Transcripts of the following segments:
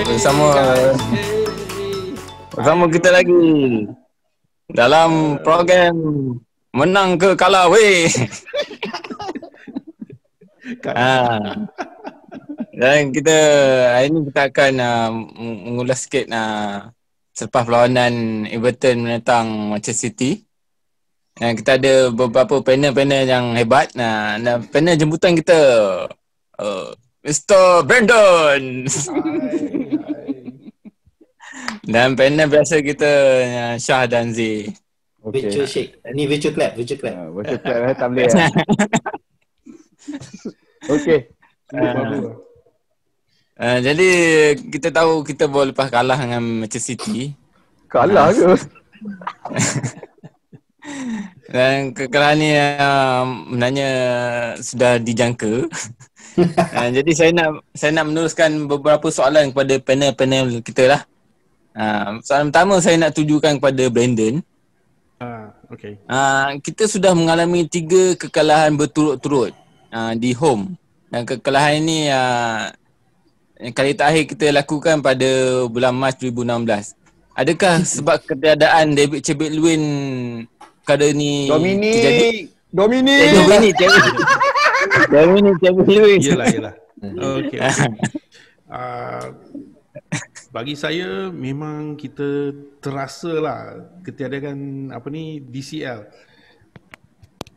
Bersama kita lagi dalam program Menang ke Kalah weh. Dan kita hari ini kita akan mengulas sikit selepas perlawanan Everton menentang Manchester City. Dan kita ada beberapa panel-panel yang hebat. Dan panel jemputan kita Mr. Brandon. Dan panel biasa kita Syah dan Z. Virtual shake. Ni virtual clap. Virtual clap tak boleh. Okey. Jadi kita tahu kita baru lepas kalah dengan Manchester City. Kalah ke? Dan kekalahan ni sebenarnya sudah dijangka. Jadi saya nak meneruskan beberapa soalan kepada panel-panel kita lah. Soalan pertama saya nak tujukan kepada Brandon. Okay. Kita sudah mengalami 3 kekalahan berturut-turut di home. Dan kekalahan ini kali terakhir kita lakukan pada bulan Mac 2016. Adakah sebab ketiadaan David Calvert-Lewin perkara ni terjadi? Dominic Calvert-Lewin. Yelah. Okay. Bagi saya memang kita terasa lah ketiadaan DCL.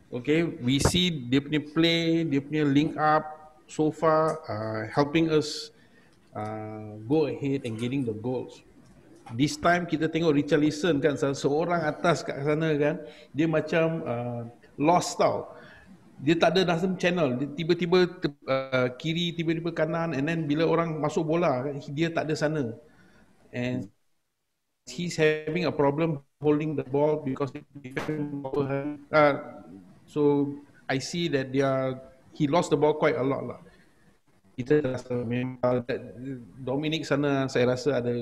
Okay, we see dia punya play, dia punya link up so far helping us go ahead and getting the goals. This time kita tengok Richarlison kan, seorang atas kat sana kan, dia macam lost tau. Dia tak ada nasib channel, dia tiba-tiba kiri, tiba-tiba kanan, and then bila orang masuk bola dia tak ada sana. And he's having a problem holding the ball because so I see that he lost the ball quite a lot lah. Kita rasa memang Dominic sana saya rasa ada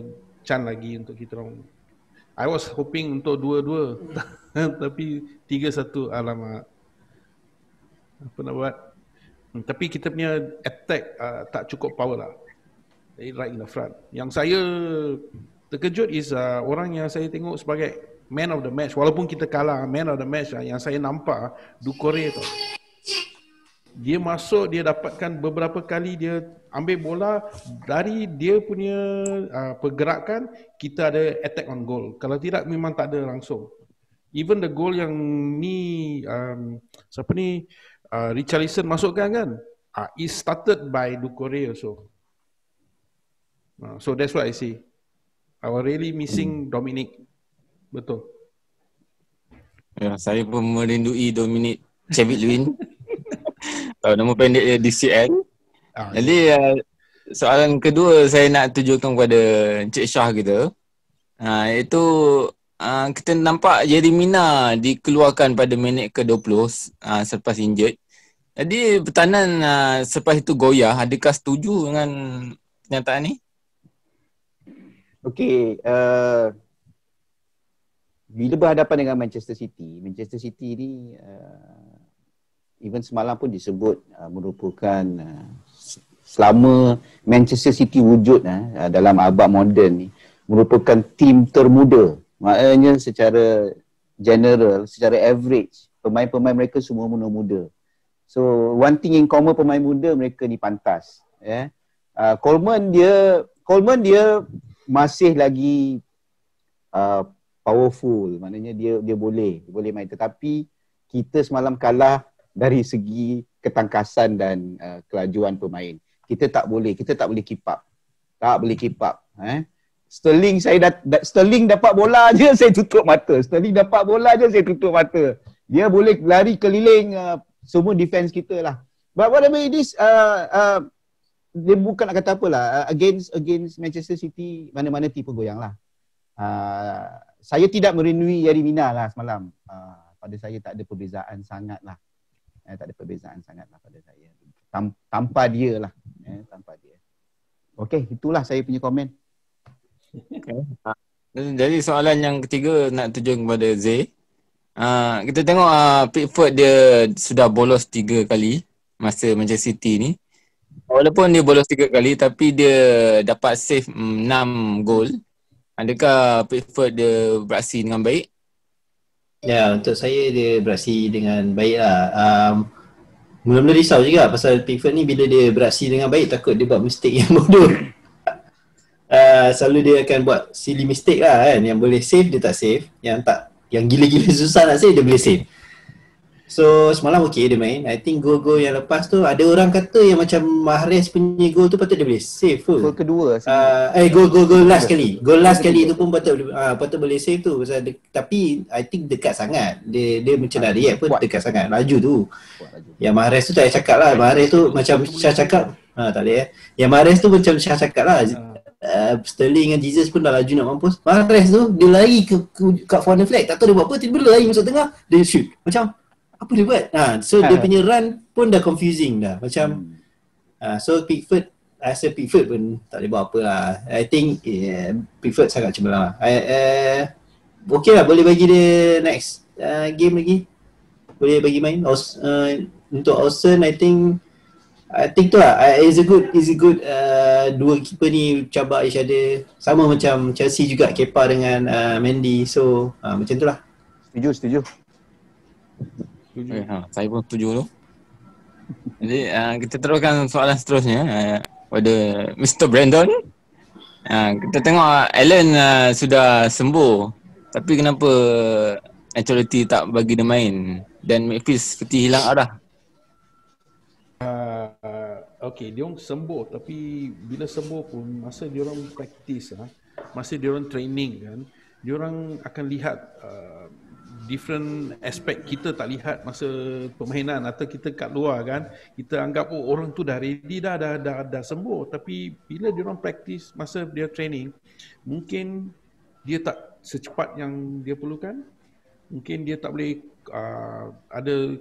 chance lagi untuk kita orang. I was hoping untuk 2-2 tapi 3-1 alamak. Apa nak buat? Tapi kita punya attack tak cukup power lah. Right in the front. Yang saya terkejut is orang yang saya tengok sebagai man of the match. Walaupun kita kalah, man of the match yang saya nampak Doucouré tu. Dia masuk, dia dapatkan beberapa kali dia ambil bola dari dia punya pergerakan, kita ada attack on goal. Kalau tidak memang tak ada langsung. Even the goal yang ni Richarlison masukkan kan, it started by Doucouré also. So that's what I see. I was really missing Dominic. Betul. Ya, saya pun merindui Dominic Calvert-Lewin. Tahu nama pendek dia DCL. Jadi soalan kedua saya nak tujukan kepada Encik Syah kita. Iaitu kita nampak Jeremina dikeluarkan pada minit ke-20 selepas injured. Jadi pertahanan selepas itu goyah. Adakah setuju dengan kenyataan ni? Okey, bila berhadapan dengan Manchester City ni even semalam pun disebut merupakan selama Manchester City wujud dalam abad moden ni merupakan tim termuda. Maknanya secara general, secara average, pemain-pemain mereka semua muda-muda. So one thing in common, pemain muda mereka ni pantas. Coleman dia masih lagi powerful, maknanya dia boleh main, tetapi kita semalam kalah dari segi ketangkasan dan kelajuan pemain. Kita tak boleh keep up. Sterling dapat bola je saya tutup mata. Dia boleh lari keliling semua defense kita lah. But whatever it is, dia bukan nak kata apalah, against Manchester City, mana-mana tipe goyang lah. Saya tidak merindui Jeremina lah semalam. Pada saya tak ada perbezaan sangat lah. Pada saya. Tanpa dia lah. Tanpa dia. Okey, itulah saya punya komen. Okay. Jadi soalan yang ketiga nak tuju kepada Z. Kita tengok Pickford dia sudah bolos 3 kali masa Manchester City ni. walaupun dia bolos 3 kali tapi dia dapat save 6 gol. Adakah Pickford dia beraksi dengan baik? Ya, untuk saya dia beraksi dengan baik lah. Mula-mula risau juga pasal Pickford ni bila dia beraksi dengan baik takut dia buat mistake yang bodoh. Selalu dia akan buat silly mistake lah kan. Yang boleh save dia tak save, yang gila-gila susah nak save dia boleh save. So semalam okey dia main. I think gol-gol yang lepas tu ada orang kata yang macam Mahrez punya gol tu patut dia boleh save tu. Gol kedua gol last kali. Gol last kali tu pun patut boleh save tu pasal tapi I think dekat sangat. Dia macam nak react pun dekat sangat. Laju tu. Yang Mahrez tu tak payah cakap lah. Mahrez tu macam Syah cakap. Tak boleh Yang Mahrez tu macam Syah cakap lah. Sterling dengan Jesus pun dah laju nak mampus. Mahrez tu dia lari kat corner flag. Tak tahu dia buat apa, tiba-tiba lari masuk tengah, dia shoot. Macam apa dia buat? So dia punya run pun dah confusing dah. Macam so Pickford, I rasa Pickford pun tak boleh buat apa lah. I think Pickford sangat cemerlang lah. Okay lah, boleh bagi dia next game lagi. Boleh bagi main. Untuk Austin, I think tu lah. Is a good dua keeper ni cabar each other. Sama macam Chelsea juga, Kepa dengan Mendy. So macam tu lah. Setuju. Saya pun setuju tu. Jadi kita teruskan soalan seterusnya pada Mr. Brandon. Kita tengok Allen sudah sembuh, tapi kenapa Ancelotti tak bagi dia main dan Memphis seperti hilang arah? Okay, dia orang sembuh, tapi bila sembuh pun masa dia orang practice masa dia orang training kan, dia orang akan lihat different aspect kita tak lihat masa permainan atau kita kat luar kan. Kita anggap orang tu dah ready dah sembuh, tapi bila dia orang practice masa dia training, mungkin dia tak secepat yang dia perlukan. Mungkin dia tak boleh ada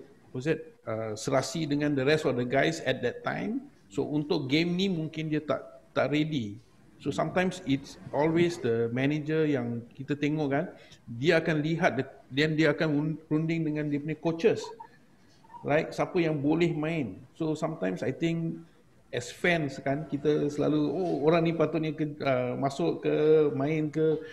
serasi dengan the rest of the guys at that time. So untuk game ni mungkin dia tak ready. So sometimes it's always the manager yang kita tengok kan, dia akan lihat dan dia akan runding dengan dia punya coaches, like siapa yang boleh main. So sometimes I think as fans kan, kita selalu orang ni patutnya masuk ke main ke,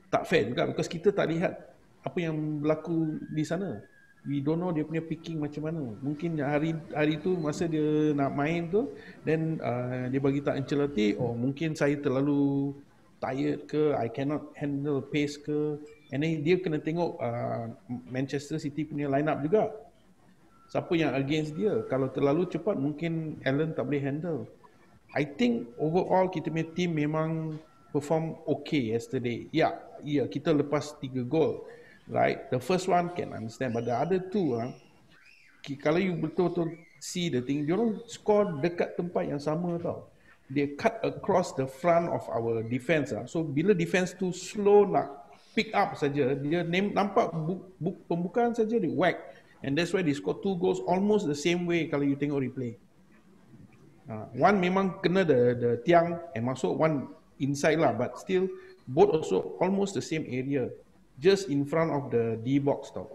tak fair juga because kita tak lihat apa yang berlaku di sana. We don't know dia punya picking macam mana. Mungkin hari tu masa dia nak main tu, then dia bagi tak Ancelotti, mungkin saya terlalu tired ke, I cannot handle pace ke. And then dia kena tengok Manchester City punya line up juga. Siapa yang against dia. Kalau terlalu cepat mungkin Allen tak boleh handle. I think overall kita punya team memang perform okay yesterday. Ya, kita lepas 3 gol. Right, the first one can understand, but the other two kalau you betul-betul see the thing, diorang score dekat tempat yang sama tau. They cut across the front of our defense so bila defense tu slow nak pick up saja, dia nampak pembukaan saja dia whack, and that's why they score 2 goals almost the same way kalau you tengok replay. One memang kena the tiang and masuk, one inside lah, but still both also almost the same area, just in front of the D box tau.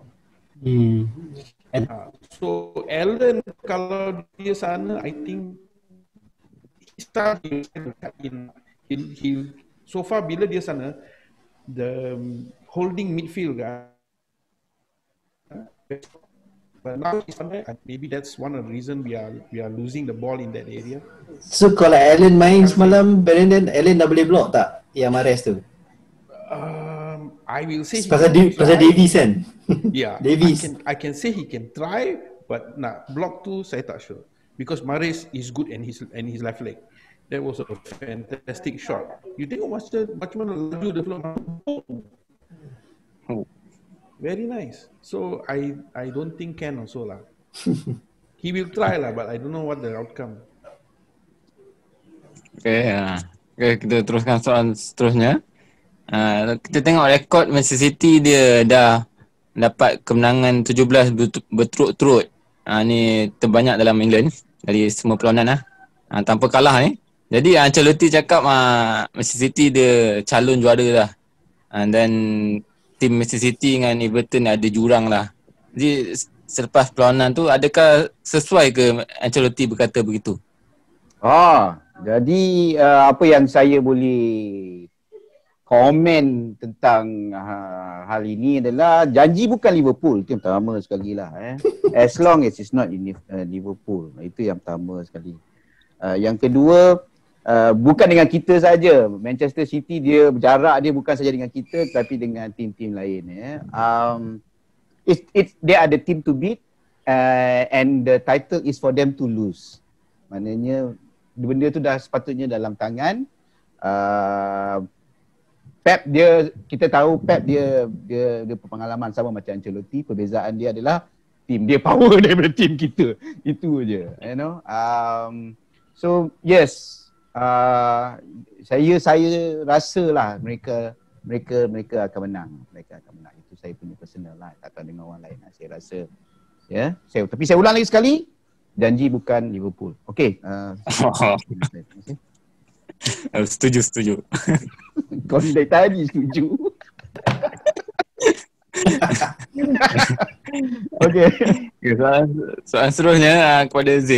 So Allen kalau dia sana, I think he so far bila dia sana, the holding midfield kan, but now he's on there, maybe that's one of the reason we are losing the ball in that area. So kalau Allen main semalam, Brandon, Allen dah boleh block tak yang Mahrez tu? I will say pasal Davies kan. Yeah, Davies. I can say he can try, but nak block tu saya tak sure because Mahrez is good and his left leg. That was a fantastic shot. You tengok macam mana laju dia belum. Very nice. So I don't think can also lah. He will try lah, but I don't know what the outcome. Okay, kita teruskan soalan seterusnya. Kita tengok rekod Manchester City, dia dah dapat kemenangan 17 berturut-turut. Ni terbanyak dalam England dari semua perlawanan tanpa kalah ni. Jadi Ancelotti cakap Manchester City dia calon juara dah. Dan tim Manchester City dengan Everton ada jurang lah. Jadi selepas perlawanan tu, adakah sesuai ke Ancelotti berkata begitu? Jadi apa yang saya boleh komen tentang hal ini adalah janji bukan Liverpool. Itu yang pertama sekali lah. As long as it's not in Liverpool. Itu yang pertama sekali. Yang kedua, bukan dengan kita saja. Manchester City dia berjarak dia bukan saja dengan kita tapi dengan tim-tim lain. They are the team to beat and the title is for them to lose. Maknanya benda tu dah sepatutnya dalam tangan. Pep kita tahu Pep dia pengalaman sama macam Ancelotti. Perbezaan dia adalah tim dia power daripada tim kita. Itu je, you know. So yes, saya rasalah mereka akan menang. Mereka akan menang. Itu saya punya personal lah. Tak tahu dengan orang lain. Saya rasa tapi saya ulang lagi sekali, janji bukan Liverpool. Okey. Setuju. Kau dari tadi setuju. Okey. Soalan seterusnya kepada Z,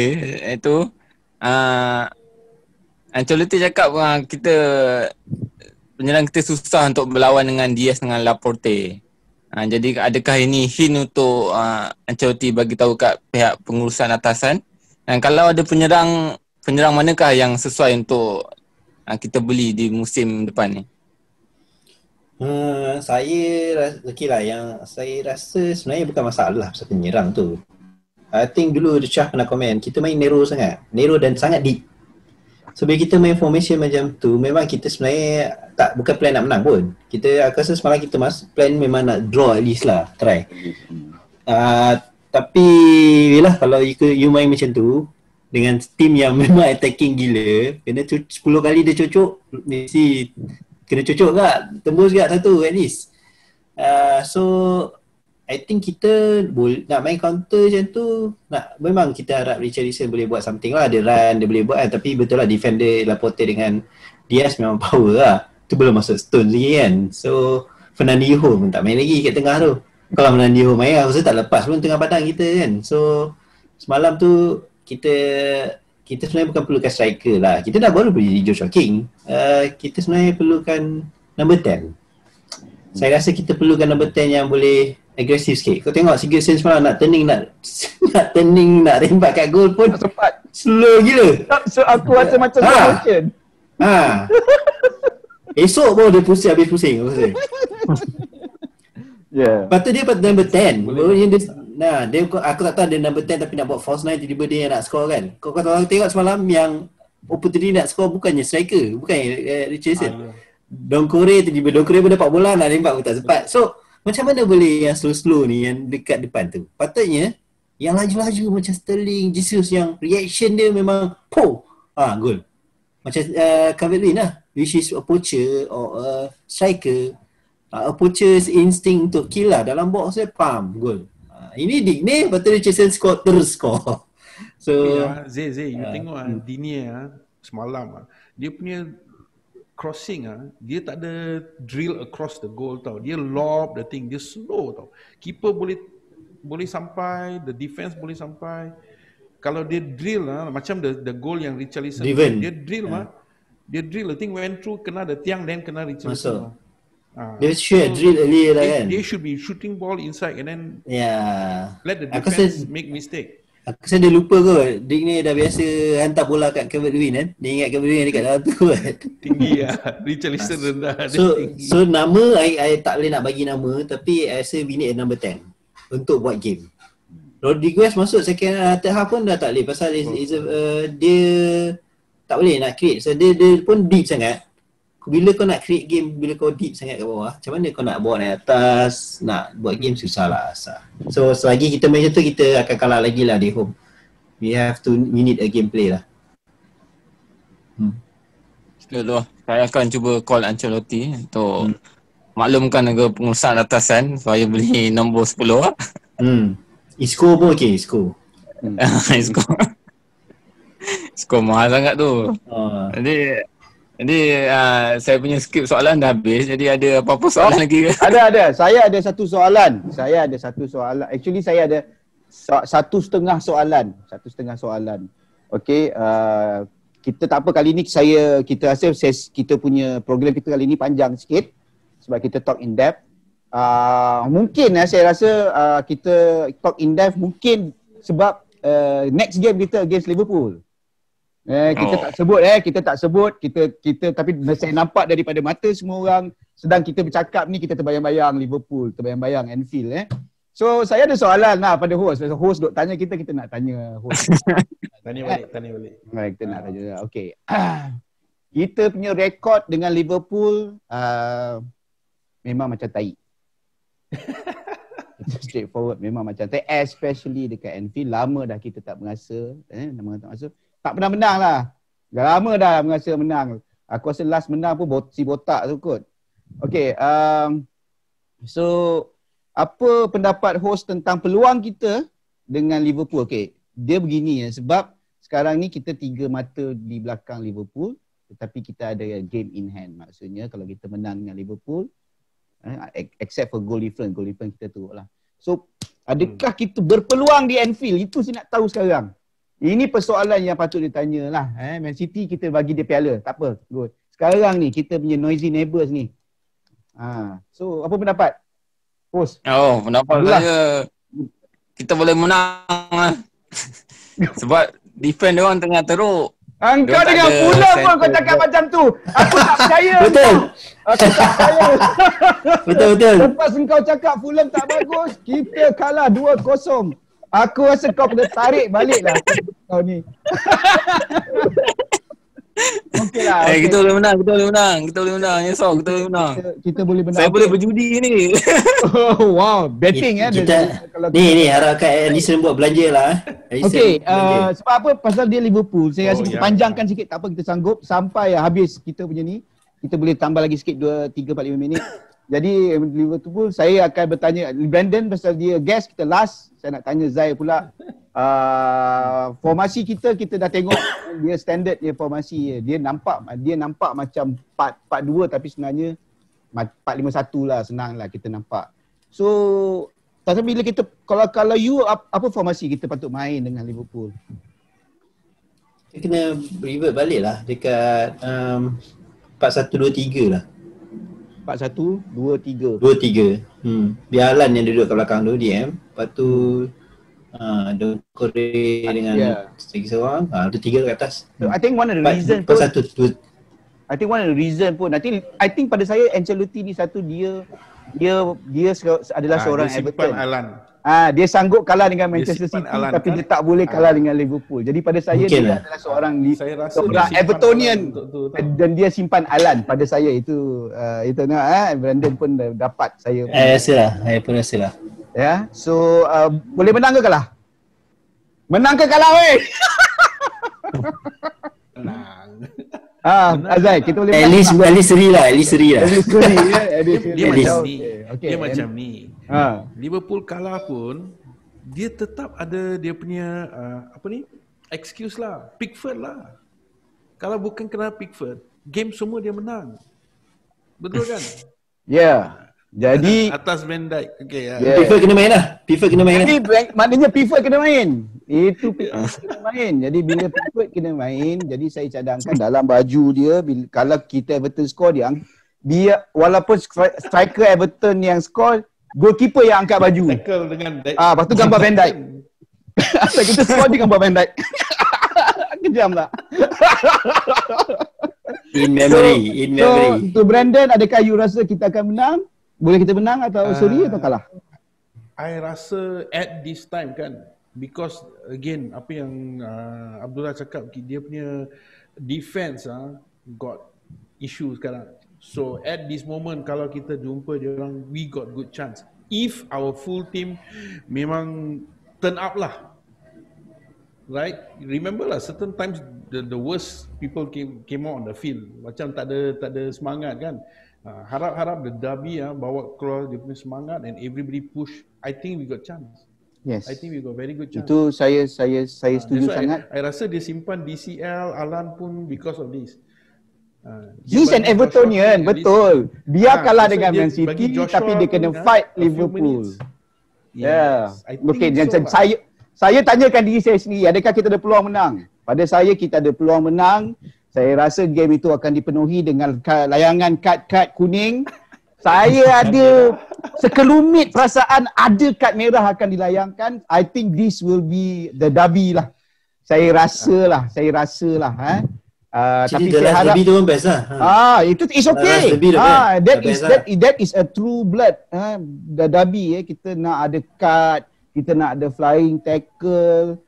iaitu Ancelotti cakap kita penyerang kita susah untuk berlawan dengan Diaz dengan Laporte. Jadi adakah ini hint untuk Ancelotti bagi tahu kat pihak pengurusan atasan? Dan kalau ada penyerang manakah yang sesuai untuk kita beli di musim depan ni? Yang saya rasa sebenarnya bukan masalah pasal penyerang tu. I think dulu Syah pernah komen, kita main narrow dan sangat deep. So bila kita main formation macam tu, memang kita sebenarnya bukan plan nak menang pun. Aku rasa semalam kita plan memang nak draw at least lah, try. Tapi yelah, kalau you main macam tu dengan team yang memang attacking gila, kena 10 kali dia cocok, mesti kena cocok tak? Tembus tak satu at least. So I think kita nak main counter macam tu, memang kita harap Richarlison boleh buat something lah. Dia run, dia boleh buat kan. Tapi betul lah defender Laporte dengan Diaz memang power lah. Tu belum masuk Stones lagi kan. So Fernandinho pun tak main lagi kat tengah tu. Kalau Fernandinho main, aku rasa tak lepas pun tengah padang kita kan. So semalam tu kita sebenarnya bukan perlukan striker lah. Kita dah baru beli Joshua King. Kita sebenarnya perlukan number 10. Saya rasa kita perlukan number 10 yang boleh agresif sikit. Kau tengok Sigurdsson semalam nak turning nak rembat kat gol pun sempat slow gila. So aku rasa macam motion. Esok baru dia habis pusing aku rasa. Lepas tu dia number 10. Aku tak tahu dia number 10 tapi nak buat false 9 tiba-tiba dia nak score kan. Kau tengok semalam yang opportunity nak score bukannya striker, bukannya Richarlison. Don Kore pun dapat bola nak rembat pun tak sempat. So macam mana boleh yang slow-slow ni yang dekat depan tu? Patutnya yang laju-laju macam Sterling, Jesus yang reaction dia memang gol. Macam Calvert-Lewin lah, which is a poacher or a striker. A poacher's instinct untuk kill lah dalam box dia, gol. Ini Digne, patut Richardson score. So Z, you tengok Digne semalam dia punya crossing dia tak ada drill across the goal tau. Dia lob the thing, dia slow tau. Keeper boleh sampai, the defense boleh sampai. Kalau dia drill macam the goal yang Richarlison dia drill dia drill, the thing went through, kena the tiang, then kena Richarlison. Dia should drill earlier lah kan. They should be shooting ball inside and then let the defense make mistake. Aku rasa dia lupa kot. Dick ni dah biasa hantar bola kat Calvert-Lewin kan. Dia ingat Calvert-Lewin dekat dalam tu kan. Tinggi Richarlison rendah. So nama, I tak boleh nak bagi nama. Tapi I rasa we need a number 10 untuk buat game. Rodriguez masuk second half pun dah tak boleh. Pasal dia tak boleh nak create. So dia pun deep sangat. Bila kau nak create game, bila kau deep sangat kat bawah, macam mana kau nak bawa naik atas, nak buat game susah lah asal. So selagi kita main macam tu, kita akan kalah lagi lah di home. We need a gameplay lah. Saya akan cuba call Ancelotti untuk maklumkan ke pengurusan atasan supaya beli nombor 10 lah. Isco pun okey, Isco. Isco mahal sangat tu. Jadi saya punya skip soalan dah habis. Jadi ada apa-apa soalan lagi ke? Ada. Saya ada satu soalan. Actually saya ada satu setengah soalan. Okey, kita tak apa kali ni kita rasa kita punya program kita kali ni panjang sikit sebab kita talk in depth. Mungkin saya rasa kita talk in depth mungkin sebab next game kita against Liverpool. Kita tak sebut kita tapi saya nampak daripada mata semua orang sedang kita bercakap ni kita terbayang-bayang Liverpool, terbayang-bayang Anfield So saya ada soalan lah pada host. Host duk tanya kita nak tanya host. Tanya balik. Kita nak tanya. Okay. Kita punya rekod dengan Liverpool memang macam tai. Straightforward memang macam tai, especially dekat Anfield. Lama dah kita tak merasa tak pernah menang lah. Dah lama dah merasa menang. Aku rasa last menang pun si botak tu kot. Okay. So apa pendapat host tentang peluang kita dengan Liverpool? Okay, dia begini sebab sekarang ni kita 3 mata di belakang Liverpool tetapi kita ada game in hand. Maksudnya kalau kita menang dengan Liverpool except for goal difference kita teruk lah. So adakah kita berpeluang di Anfield? Itu saya nak tahu sekarang. Ini persoalan yang patut ditanya lah. Man City kita bagi dia piala, tak apa. Good. Sekarang ni kita punya noisy neighbours ni. So apa pendapat? Pendapat saya kita boleh menang lah. Sebab defend dia orang tengah teruk. Engkau dengan Fulham pun kau cakap macam tu. Aku tak percaya. Betul. Aku tak percaya. Betul. Lepas engkau cakap Fulham tak bagus, kita kalah 2-0. Aku rasa kau kena tarik balik lah kau ni. Okey lah. Kita boleh menang. Nyesal kita boleh menang. Kita boleh menang. Saya boleh berjudi ni. Wow, betting Ni harapkan Alison buat belanja lah. Okey, sebab apa? Pasal dia Liverpool. Saya rasa kita panjangkan sikit, tak apa kita sanggup sampai habis kita punya ni. Kita boleh tambah lagi sikit 2, 3, 4, 5 minit. Jadi Liverpool saya akan bertanya Brandon pasal dia guest kita last. Saya nak tanya Zai pula. Formasi kita dah tengok dia standard dia formasi dia nampak macam 4-4-2 tapi sebenarnya 4-5-1 lah, senang lah kita nampak. So tapi bila kita kalau you apa formasi kita patut main dengan Liverpool? Kita kena revert balik lah dekat 4-1-2-3 lah. 4-1-2-3. Biar Alan yang duduk kat belakang tu DM. Lepas tu Don Corey dengan lagi seorang. Tu 3 kat atas. So, I think one of the reason pun I think pada saya Ancelotti ni satu dia adalah seorang Everton. Dia sanggup kalah dengan Manchester City tapi dia tak boleh kalah dengan Liverpool. Jadi pada saya dia adalah seorang Evertonian dan dia simpan Alan pada saya itu Brandon pun dapat saya. Saya pun rasa lah. Ya. So boleh menang ke kalah? Menang ke kalah weh? Menang. Azai, kita boleh at least seri lah. Dia macam ni. Liverpool kalah pun dia tetap ada dia punya excuse lah. Pickford lah. Kalau bukan kena Pickford, game semua dia menang. Betul kan? Ya. Jadi atas Van Dijk. Okey ya. Pickford kena main lah. Jadi maknanya Pickford kena main. Itu Pickford kena main. Jadi bila Pickford kena main, jadi saya cadangkan dalam baju dia kalau kita Everton score dia walaupun striker Everton yang score, goalkeeper yang angkat baju. Tackle dengan lepas tu gambar Van Dijk. Asal kita score dia gambar Van Dijk. Kejam tak? In memory. So Brandon, adakah you rasa kita akan menang? Boleh kita menang atau seri atau kalah? I rasa at this time kan, because again apa yang Abdullah cakap, dia punya defense got issue sekarang. So at this moment kalau kita jumpa dia orang, we got good chance. If our full team memang turn up lah. Right? Remember lah, certain times the worst people came out on the field. Macam tak ada semangat kan. Harap-harap the derby bawa keluar dia punya semangat and everybody push. I think we got chance. Yes. I think we got very good chance. Itu saya setuju sangat. I rasa dia simpan DCL, Alan pun because of this. He's an Evertonian, betul. Dia kalah dengan Man City tapi dia kena fight Liverpool. Yes. Okay, so saya tanyakan diri saya sendiri, adakah kita ada peluang menang? Pada saya kita ada peluang menang. Saya rasa game itu akan dipenuhi dengan layangan kad-kad kuning. Saya ada sekelumit perasaan ada kad merah akan dilayangkan. I think this will be the derby lah. Saya rasa lah. Tapi saya harap derby tu pun best lah. Itu it's okay. That is a true blood. The derby kita nak ada kad, kita nak ada flying tackle.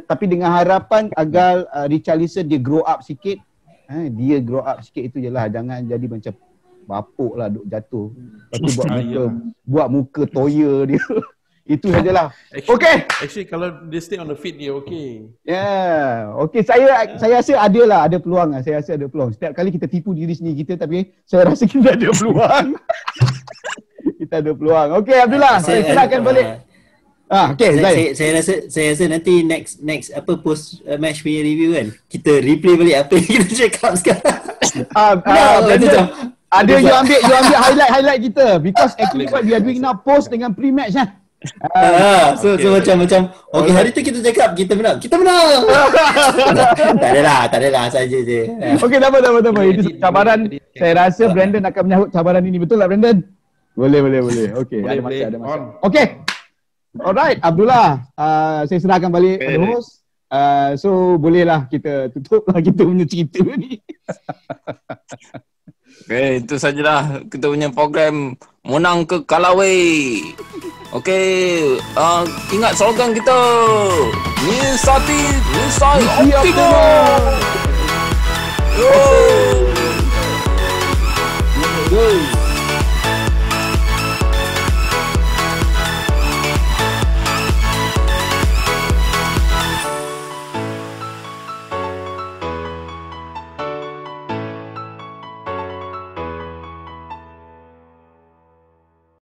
Tapi dengan harapan agar Richarlison dia grow up sikit. Dia grow up sikit itu je lah. Jangan jadi macam bapuk lah duk jatuh. Lepas tu buat muka toya dia. Itu sajalah. Okay. Actually kalau dia stay on the feet dia okay. Okay, saya rasa ada peluang lah. Saya rasa ada peluang. Setiap kali kita tipu diri sendiri kita, tapi saya rasa kita ada peluang. Kita ada peluang. Okay Abdullah, saya silakan balik. Saya rasa nanti next post match punya review kan, kita replay balik apa yang kita cakap sekarang. Ada you ambil highlight kita, because actually what we are doing now post dengan pre-match so macam okay, hari tu kita cakap kita menang. Tak adalah saja je. Okay, tak apa. Itu cabaran. Saya rasa Brandon akan menyahut cabaran ini, betul tak Brandon? Boleh. Okay, ada masa. Okay. Alright, Abdullah, saya serahkan balik pada host. So bolehlah kita tutup lah kita punya cerita ni. Okay, itu sajalah kita punya program Menang ke Kalaway. Okay, ingat slogan kita, Nisati Nisai Optimo.